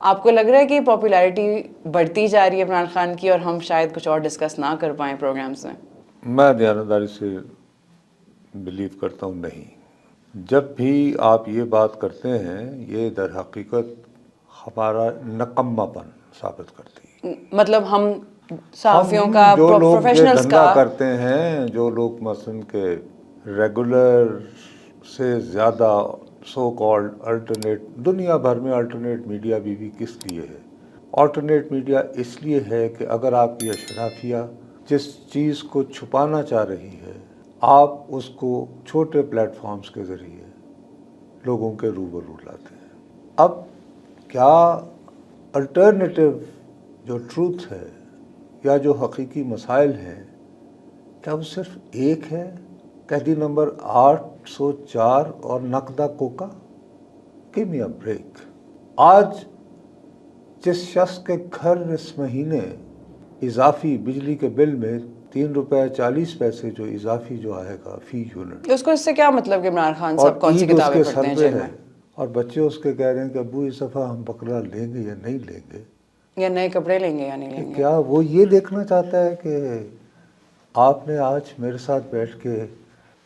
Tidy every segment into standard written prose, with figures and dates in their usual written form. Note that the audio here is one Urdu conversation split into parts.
آپ کو لگ رہا ہے کہ پاپولیرٹی بڑھتی جا رہی ہے عمران خان کی اور ہم شاید کچھ اور ڈسکس نہ کر پائیں پروگرامز میں؟ میں دیانتداری سے بلیو کرتا ہوں نہیں. جب بھی آپ یہ بات کرتے ہیں یہ در حقیقت ہمارا نکما پن ثابت کرتی ہے. مطلب ہم صحافیوں ہم کا، جو لوگ یہ پروفیشنلز دھندا کا، کرتے ہیں، جو لوگ مثلاً کہ ریگولر سے زیادہ سو کالڈ الٹرنیٹ، دنیا بھر میں الٹرنیٹ میڈیا بھی کس لیے ہے؟ الٹرنیٹ میڈیا اس لیے ہے کہ اگر آپ کی اشرافیہ جس چیز کو چھپانا چاہ رہی ہے، آپ اس کو چھوٹے پلیٹ فارمز کے ذریعے لوگوں کے روبرو لاتے ہیں. اب کیا الٹرنیٹو جو ٹروتھ ہے یا جو حقیقی مسائل ہیں، کیا وہ صرف ایک ہے؟ قیدی نمبر 804 اور نقدہ کوکا؟ Give me a break. آج جس شخص کے گھر اس مہینے اضافی بجلی کے بل میں 3.40 روپے جو اضافی جو آئے گا فی یونٹ، اس کو اس سے کیا مطلب کہ عمران خان اور صاحب کون سی عید اس کتابیں کے پڑھتے سر ہیں پہ جیل ہے، میں، اور بچے اس کے کہہ رہے ہیں کہ ابو اس دفعہ ہم بکرا لیں گے یا نہیں لیں گے، یا نئے کپڑے لیں گے یا نہیں کہ لیں گے؟ کیا وہ یہ دیکھنا چاہتا ہے کہ آپ نے آج میرے ساتھ بیٹھ کے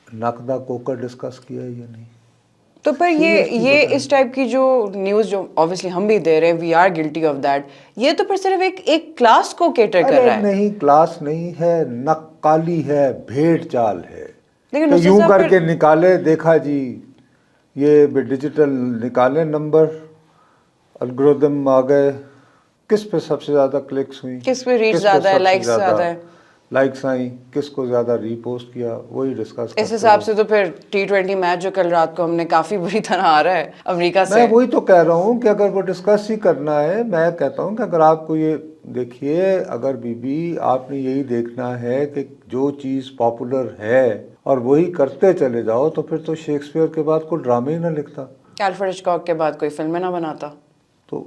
نقدہ کوکا ڈسکس کیا ہے یا نہیں؟ تو پھر Seriously یہ بتائیں. اس ٹائپ کی جو نیوز جو obviously ہم بھی دے رہے ہیں، we are guilty of that, یہ تو پھر صرف ایک کلاس کو کیٹر کر ارے رہا ہے. نہیں، کلاس نہیں ہے، نقالی ہے، بھیڑ چال ہے لیکن کہ نصرت یوں صاحب کر پھر کے نکالے، دیکھا جی یہ ڈیجیٹل نکالے نمبر، الگوریدم آ گئے، کس پہ سب سے زیادہ کلکس ہوئیں، کس پہ ریچ کس پہ زیادہ ہے، سب سے لائکس زیادہ زیادہ ہے. لائکس آئیں، کس کو زیادہ ری پوسٹ کیا، وہی ڈسکس اس کرتے حساب رہو. سے تو پھر T20 میچ جو کل رات کو ہم نے کافی بری طرح آ رہا ہے امریکہ میں سے. وہی تو کہہ رہا ہوں کہ اگر وہ ڈسکس ہی کرنا ہے، میں کہتا ہوں کہ اگر آپ کو یہ دیکھیے، اگر آپ نے یہی دیکھنا ہے کہ جو چیز پاپولر ہے اور وہی کرتے چلے جاؤ، تو پھر تو شیکسپیئر کے بعد کوئی ڈرامے ہی نہ لکھتا. الفریڈ ہچکاک کے بعد کوئی فلمیں نہ بناتا. تو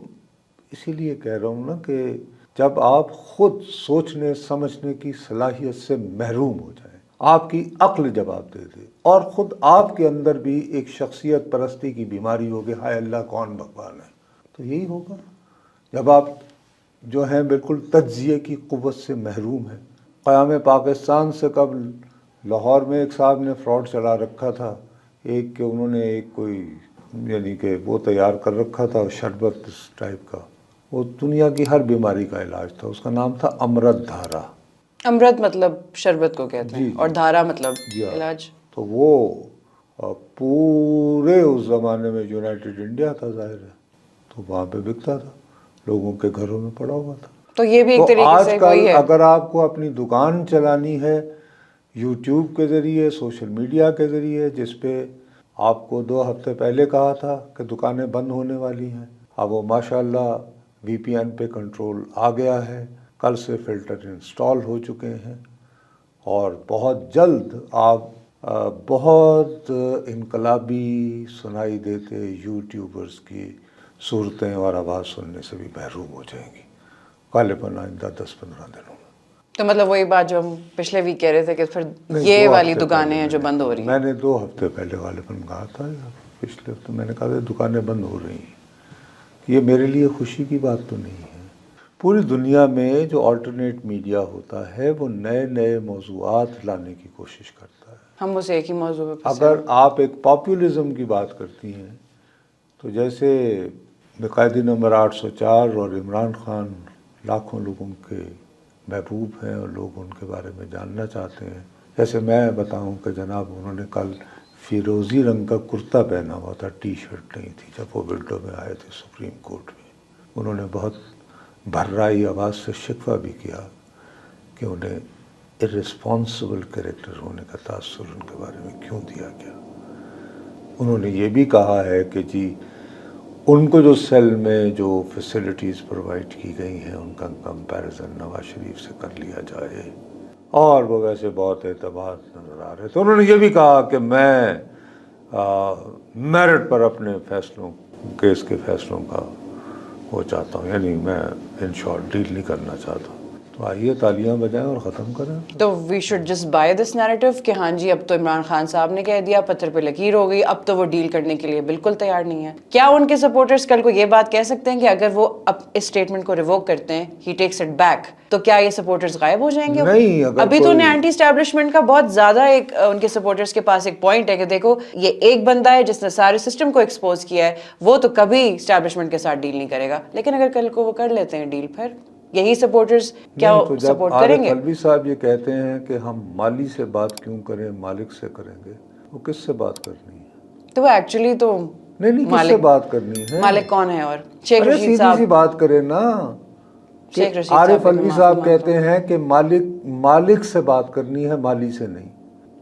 اسی لیے کہہ رہا ہوں نا کہ جب آپ خود سوچنے سمجھنے کی صلاحیت سے محروم ہو جائیں، آپ کی عقل جواب دے دے اور خود آپ کے اندر بھی ایک شخصیت پرستی کی بیماری ہوگی، ہائے اللہ کون بھگوان ہے، تو یہی ہوگا جب آپ جو ہیں بالکل تجزیے کی قوت سے محروم ہیں. قیام پاکستان سے قبل لاہور میں ایک صاحب نے فراڈ چلا رکھا تھا، ایک کہ انہوں نے ایک کوئی یعنی کہ وہ تیار کر رکھا تھا شربت اس ٹائپ کا، وہ دنیا کی ہر بیماری کا علاج تھا، اس کا نام تھا امرت دھارا. امرت مطلب شربت کو کہتے ہیں، جی اور دھارا مطلب جی ہاں. علاج. تو وہ پورے اس زمانے میں یونائٹڈ انڈیا تھا ظاہر ہے، تو وہاں پہ بکتا تھا، لوگوں کے گھروں میں پڑا ہوا تھا. تو یہ بھی ایک تو طریقے آج سے کل وہی ہے. اگر آپ کو اپنی دکان چلانی ہے یوٹیوب کے ذریعے، سوشل میڈیا کے ذریعے، جس پہ آپ کو 2 ہفتے پہلے کہا تھا کہ دکانیں بند ہونے والی ہیں، اب وہ ماشاءاللہ وی پی این پہ کنٹرول آ گیا ہے، کل سے فلٹر انسٹال ہو چکے ہیں، اور بہت جلد آپ بہت انقلابی سنائی دیتے یوٹیوبرز کی صورتیں اور آواز سننے سے بھی محروم ہو جائیں گی غالباً آئندہ 10-15 دنوں میں. تو مطلب وہی بات جو ہم پچھلے ویک کہہ رہے تھے کہ پھر نہیں، یہ 2 والی ہفتے دکانیں پہلے ہیں جو بند ہو رہی ہیں. میں نے 2 ہفتے پہلے غالباً کہا تھا، یا پچھلے ہفتے میں نے کہا تھا دکانیں بند ہو رہی ہیں. یہ میرے لیے خوشی کی بات تو نہیں ہے. پوری دنیا میں جو آلٹرنیٹ میڈیا ہوتا ہے وہ نئے نئے موضوعات لانے کی کوشش کرتا ہے. ہم اسے ایک ہی موضوع پہ پھنسے اگر ہیں. آپ ایک پاپولزم کی بات کرتی ہیں تو جیسے قیدی نمبر 804 اور عمران خان لاکھوں لوگوں کے محبوب ہیں اور لوگ ان کے بارے میں جاننا چاہتے ہیں. جیسے میں بتاؤں کہ جناب انہوں نے کل فیروزی رنگ کا کرتا پہنا ہوا تھا، ٹی شرٹ نہیں تھی، جب وہ ونڈو میں آئے تھے سپریم کورٹ میں. انہوں نے بہت بھررائی آواز سے شکوہ بھی کیا کہ انہیں ارسپانسبل کریکٹر ہونے کا تاثر ان کے بارے میں کیوں دیا گیا. انہوں نے یہ بھی کہا ہے کہ جی ان کو جو سیل میں جو فیسلٹیز پرووائڈ کی گئی ہیں ان کا کمپیریزن نواز شریف سے کر لیا جائے، اور وہ ویسے بہت اعتبار نظر آ رہے تھے. انہوں نے یہ بھی کہا کہ میں میرٹ پر اپنے فیصلوں، کیس کے فیصلوں کا وہ چاہتا ہوں، یعنی میں ان شارٹ ڈیل نہیں کرنا چاہتا. تو تو آئیے تالیاں بجائیں اور ختم کریں. تو we should just buy this narrative کہ ہاں جی اب تو عمران خان صاحب نے کہہ دیا, پتھر پہ لکیر ہو گئی, اب تو وہ ڈیل کرنے کے لیے بالکل تیار نہیں ہے. کیا ان کے سپورٹرز کل کو یہ بات کہہ سکتے ہیں کہ اگر وہ اب اس اسٹیٹمنٹ کو ریووک کرتے ہیں, ہی ٹیکس اٹ بیک, تو کیا یہ سپورٹرز غائب ہو جائیں گے؟ نہیں, اگر ابھی تو انہیں اینٹی اسٹیبلشمنٹ کا بہت زیادہ ایک ان کے سپورٹرز کے پاس ایک پوائنٹ ہے کہ دیکھو یہ ایک بندہ ہے جس نے سارے سسٹم کو ایکسپوز کیا ہے, وہ تو کبھی اسٹیبلشمنٹ کے ساتھ ڈیل نہیں کرے گا. لیکن اگر کل کو وہ کر لیتے ہیں ڈیل, پھر یہی سپورٹرز کیا سپورٹ کریں گے؟ الوی صاحب یہ کہتے ہیں کہ ہم مالی سے بات کیوں کریں, مالک سے کریں گے. وہ کس سے بات کرنی ہے؟ تو وہ ایکچولی تو نہیں کس سے بات کرنی ہے؟ مالک کون ہے؟ اور شیخ رشید سیدھی صاحب سی بات کریں نا. عارف الوی صاحب کہتے ہیں کہ مالک سے بات کرنی ہے, مالی سے نہیں.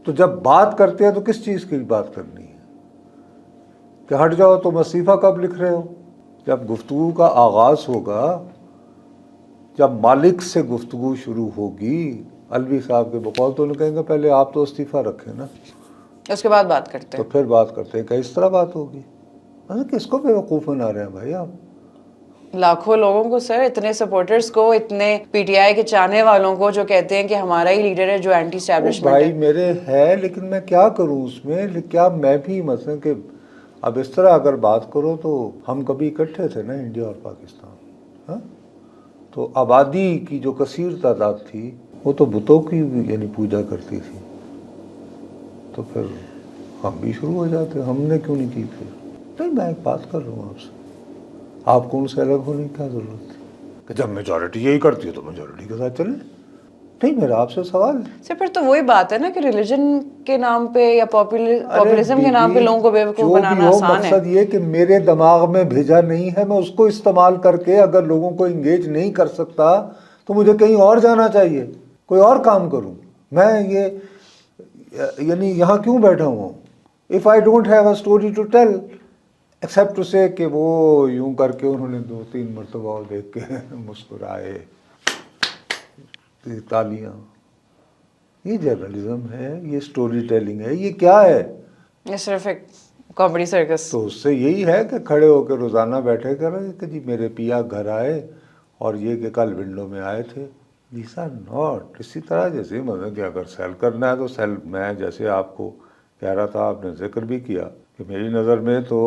تو جب بات کرتے ہیں تو کس چیز کی بات کرنی ہے؟ کہ ہٹ جاؤ تو وظیفہ کب لکھ رہے ہو؟ جب گفتگو کا آغاز ہوگا, جب مالک سے گفتگو شروع ہوگی, الوی صاحب کے بقول تو انہوں کہیں گے پہلے آپ تو استعفیٰ رکھیں نا, اس کے بعد بات کرتے تو ہیں. پھر بات کرتے ہیں. کہ اس طرح بات ہوگی؟ کس کو بیوقوف بنا رہے ہیں بھائی آپ؟ لاکھوں لوگوں کو سر, اتنے سپورٹرز کو, اتنے پی ٹی آئی کے چاہنے والوں کو جو کہتے ہیں کہ ہمارا ہی لیڈر ہے جو اینٹی اسٹیبلشمنٹ بھائی ہے. میرے ہے, لیکن میں کیا کروں اس میں؟ کیا میں بھی مثلا کہ اب اس طرح اگر بات کرو تو ہم کبھی اکٹھے تھے نا, انڈیا اور پاکستان. ہاں, تو آبادی کی جو کثیر تعداد تھی وہ تو بتوں کی یعنی پوجا کرتی تھی, تو پھر ہم بھی شروع ہو جاتے. ہم نے کیوں نہیں کی پھر؟ نہیں, میں ایک بات کر رہا ہوں آپ سے, آپ کو ان سے الگ ہونے کی کیا ضرورت ہے کہ جب میجورٹی یہی کرتی ہے تو میجورٹی کے ساتھ چلیں؟ نہیں, میرا آپ سے سوال ہے. سر پھر تو وہی بات ہے نا کہ ریلیجن کے نام پہ یا پاپولزم کے نام پہ لوگوں کو بیوقوف بنانا آسان ہے. مقصد یہ کہ میرے دماغ میں بھیجا نہیں ہے, میں اس کو استعمال کر کے اگر لوگوں کو انگیج نہیں کر سکتا تو مجھے کہیں اور جانا چاہیے, کوئی اور کام کروں. میں یہ یعنی یہاں کیوں بیٹھا ہوں؟ if I don't have a story to tell except to say کہ وہ یوں کر کے انہوں نے 2-3 مرتبہ دیکھ کے مسکرائے, تالیاں. یہ جرنلزم ہے, یہ سٹوری ٹیلنگ ہے, یہ کیا ہے؟ یہ صرف ایک کامیڈی سرکس. تو اس سے یہی ہے کہ کھڑے ہو کے روزانہ بیٹھے کریں کہ جی میرے پیا گھر آئے اور یہ کہ کل ونڈو میں آئے تھے. These are not. اسی طرح جیسے مطلب کہ اگر سیل کرنا ہے تو سیل, میں جیسے آپ کو کہہ رہا تھا, آپ نے ذکر بھی کیا کہ میری نظر میں تو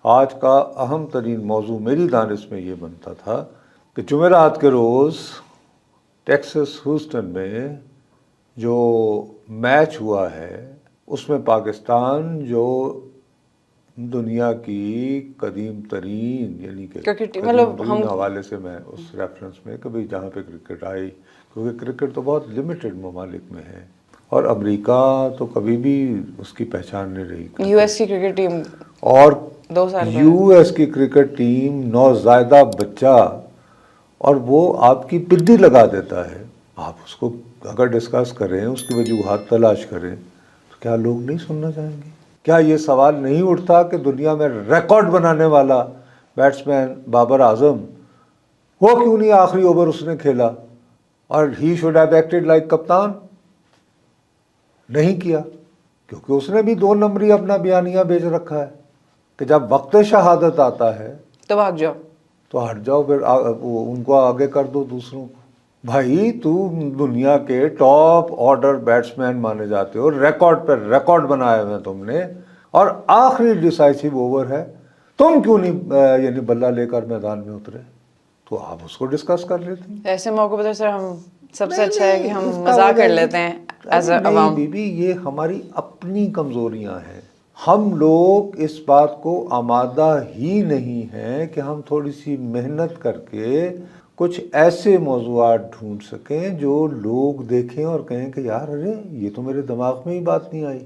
آج کا اہم ترین موضوع میری دانش میں یہ بنتا تھا کہ جمعرات کے روز ٹیکسس ہیوسٹن میں جو میچ ہوا ہے اس میں پاکستان جو دنیا کی قدیم ترین یعنی کہ قدیم ترین حوالے سے میں اس ریفرنس میں کبھی جہاں پہ کرکٹ آئی, کیونکہ کرکٹ تو بہت لمیٹڈ ممالک میں ہے اور امریکہ تو کبھی بھی اس کی پہچان نہیں رہی. یو ایس کی کرکٹ ٹیم اور 2 سال یو ایس کی کرکٹ ٹیم نوزائیدہ بچہ, اور وہ آپ کی پدی لگا دیتا ہے. آپ اس کو اگر ڈسکس کریں, اس کی وجوہات تلاش کریں, تو کیا لوگ نہیں سننا چاہیں گے؟ کیا یہ سوال نہیں اٹھتا کہ دنیا میں ریکارڈ بنانے والا بیٹسمین بابر اعظم, وہ کیوں نہیں آخری اوور اس نے کھیلا, اور he should have acted like کپتان؟ نہیں کیا, کیونکہ اس نے بھی 2 نمبری اپنا بیانیہ بھیج رکھا ہے کہ جب وقت شہادت آتا ہے تو بھاگ جاؤ, تو ہٹ جاؤ, پھر ان کو آگے کر دو دوسروں کو. بھائی تم دنیا کے ٹاپ آرڈر بیٹسمین مانے جاتے ہو, ریکارڈ پر ریکارڈ بنایا ہوئے تم نے, اور آخری ڈیسائسو اوور ہے, تم کیوں نہیں یعنی بلہ لے کر میدان میں اترے؟ تو آپ اس کو ڈسکس کر لیتے ہیں. ایسے موقع پر سر ہم سب سے اچھا ہے کہ ہم مزاق کر لیتے ہیں ایز اے عوام. بی بی, یہ ہماری اپنی کمزوریاں ہیں. ہم لوگ اس بات کو آمادہ ہی نہیں ہیں کہ ہم تھوڑی سی محنت کر کے کچھ ایسے موضوعات ڈھونڈ سکیں جو لوگ دیکھیں اور کہیں کہ یار ارے یہ تو میرے دماغ میں ہی بات نہیں آئی.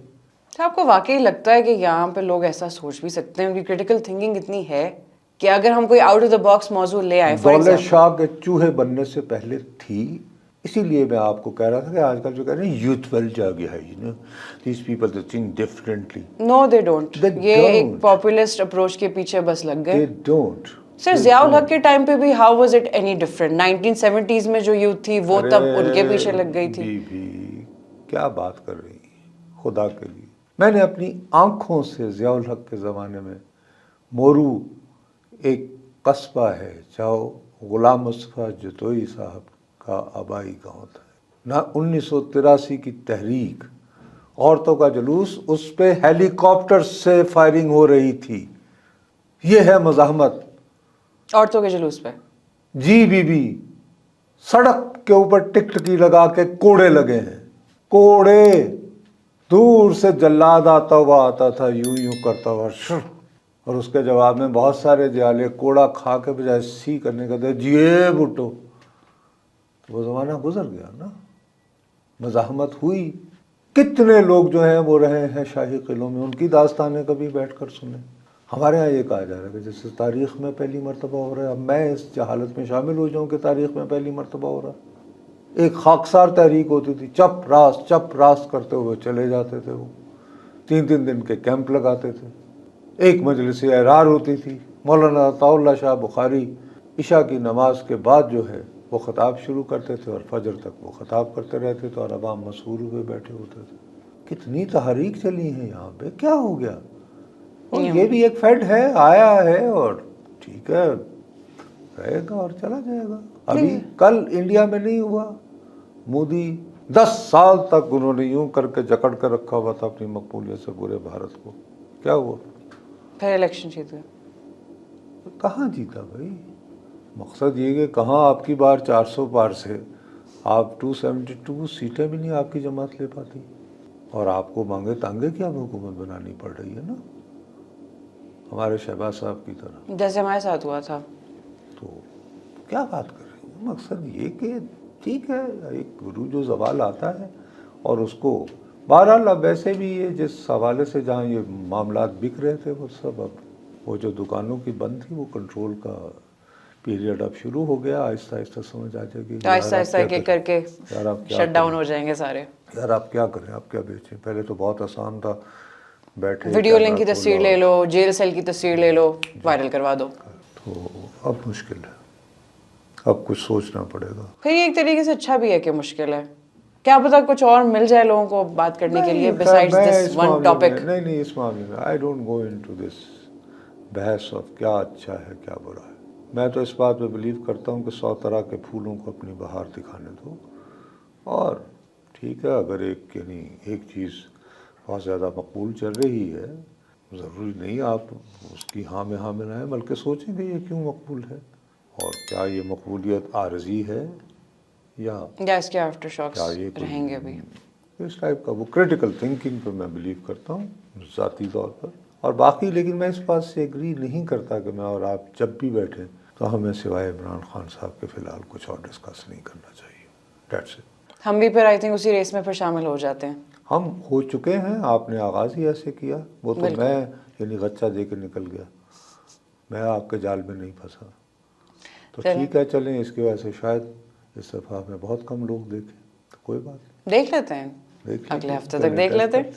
آپ کو واقعی لگتا ہے کہ یہاں پہ لوگ ایسا سوچ بھی سکتے ہیں, ان کی کریٹیکل تھنکنگ اتنی ہے کہ اگر ہم کوئی آؤٹ آف دا باکس موضوع لے آئے, دولت شاہ کے چوہے بننے سے پہلے تھی. اسی لیے میں آپ کو کہہ رہا تھا کہ آج کل جو کہہ رہے ہیں یوتھ ویل جا گیا ہے, you know these people they think differently. No they don't. یہ ایک پاپولسٹ اپروچ کے پیچھے بس لگ گئے. They don't. سر ضیاء الحق کے ٹائم پہ بھی how was it any different? 1970s میں جو یوتھ تھی وہ تب ان کے پیچھے لگ گئی تھی. بھی کیا بات کر رہی ہیں خدا کے لیے. میں نے اپنی آنکھوں سے ضیاء الحق کے زمانے میں مورو ایک قصبہ ہے, چاہو غلام مصطفیٰ جتوئی صاحب کا آبائی گاؤں تھا. نہ 1983 کی تحریک, عورتوں کا جلوس, اس پہ ہیلی کاپٹر سے فائرنگ ہو رہی تھی. یہ ہے مزاحمت. عورتوں کے جلوس پہ جی بی سڑک کے اوپر ٹکٹکی لگا کے کوڑے لگے ہیں, کوڑے. دور سے جلاد آتا ہوا آتا تھا, یوں یوں کرتا ہوا شر, اور اس کے جواب میں بہت سارے جیالے کوڑا کھا کے بجائے سی کرنے کا دے جیے بھٹو. وہ زمانہ گزر گیا نا, مزاحمت ہوئی. کتنے لوگ جو ہیں وہ رہے ہیں شاہی قلعوں میں, ان کی داستانیں کبھی بیٹھ کر سنیں. ہمارے ہاں یہ کہا جا رہا ہے کہ جیسے تاریخ میں پہلی مرتبہ ہو رہا ہے, اب میں اس جہالت میں شامل ہو جاؤں کہ تاریخ میں پہلی مرتبہ ہو رہا ہے. ایک خاکسار تحریک ہوتی تھی, چپ راست کرتے ہوئے چلے جاتے تھے. وہ 3 دن کے کیمپ لگاتے تھے. ایک مجلس اعرار ہوتی تھی, مولانا عطاء اللہ شاہ بخاری عشاء کی نماز کے بعد جو ہے وہ خطاب شروع کرتے تھے اور فجر تک وہ خطاب کرتے رہتے تھے, اور عوام مسحور ہوئے بیٹھے ہوتے تھے. کتنی تحریک چلی ہیں یہاں پہ, کیا ہو گیا؟ اور یہ بھی ایک فیڈ ہے, آیا ہے اور ٹھیک ہے رہے گا اور چلا جائے گا. ابھی کل انڈیا میں نہیں ہوا, مودی 10 سال تک انہوں نے یوں کر کے جکڑ کر رکھا ہوا تھا اپنی مقبولیت سے پورے بھارت کو. کیا ہوا؟ پھر الیکشن جیت گئے. کہاں جیتا بھائی؟ مقصد یہ کہ کہاں آپ کی بار 400 پار سے آپ 272 سیٹیں بھی نہیں آپ کی جماعت لے پاتی, اور آپ کو مانگے تانگے کی اب حکومت بنانی پڑ رہی ہے نا, ہمارے شہباز صاحب کی طرح, جیسے ہمارے ساتھ ہوا تھا. تو کیا بات کر رہے ہیں؟ مقصد یہ کہ ٹھیک ہے ایک عروج و زوال آتا ہے, اور اس کو بہرحال اب ویسے بھی یہ جس حوالے سے جہاں یہ معاملات بک رہے تھے وہ سب اب وہ جو دکانوں کی بند تھی وہ کنٹرول کا پیریڈ اب شروع ہو گیا. آہستہ آہستہ سمجھ آ جائے گی, آہستہ آہستہ ایک کر کے شٹ ڈاؤن ہو جائیں گے سارے. یار آپ کیا کریں, آپ کیا بیچیں؟ پہلے تو بہت آسان تھا, بیٹھے ویڈیو لنک کی تصویر لے لو, جیل سیل کی تصویر لے لو, وائرل کروا دو. تو اب مشکل ہے, اب کچھ سوچنا پڑے گا. پھر یہ ایک طریقے سے اچھا بھی ہے کہ مشکل ہے, کیا پتا کچھ اور مل جائے لوگوں کو بات کرنے کے لیے besides this one topic. نہیں اس معاملے میں I don't go into this بحث آف کیا اچھا ہے کیا برا ہے. میں تو اس بات پہ بلیو کرتا ہوں کہ 100 طرح کے پھولوں کو اپنی بہار دکھانے دو, اور ٹھیک ہے اگر ایک چیز بہت زیادہ مقبول چل رہی ہے, ضروری نہیں آپ اس کی ہاں میں ہاں ملائیں, بلکہ سوچیں کہ یہ کیوں مقبول ہے, اور کیا یہ مقبولیت عارضی ہے یا اس کے آفٹر شاکس رہیں گے بھی. اس ٹائپ کا وہ کریٹیکل تھنکنگ پہ میں بلیو کرتا ہوں ذاتی طور پر. اور باقی لیکن میں اس بات سے ایگری نہیں کرتا کہ میں اور آپ جب بھی بیٹھیں تو ہمیں سوائے عمران خان صاحب کے فی الحال کچھ اور ڈسکس نہیں کرنا چاہیے. That's it. ہم بھی پھر آئی تھنک اسی ریس میں پھر شامل ہو جاتے ہیں. ہم ہو چکے ہیں, آپ نے آغاز ہی ایسے کیا, وہ تو میں غچہ دے کے نکل گیا, میں آپ کے جال میں نہیں پھنسا. تو ٹھیک ہے چلیں, اس کی وجہ سے شاید اس دفعہ میں بہت کم لوگ دیکھیں, تو کوئی بات نہیں, دیکھ لیتے ہیں, اگلے ہفتے تک دیکھ لیتے ہیں.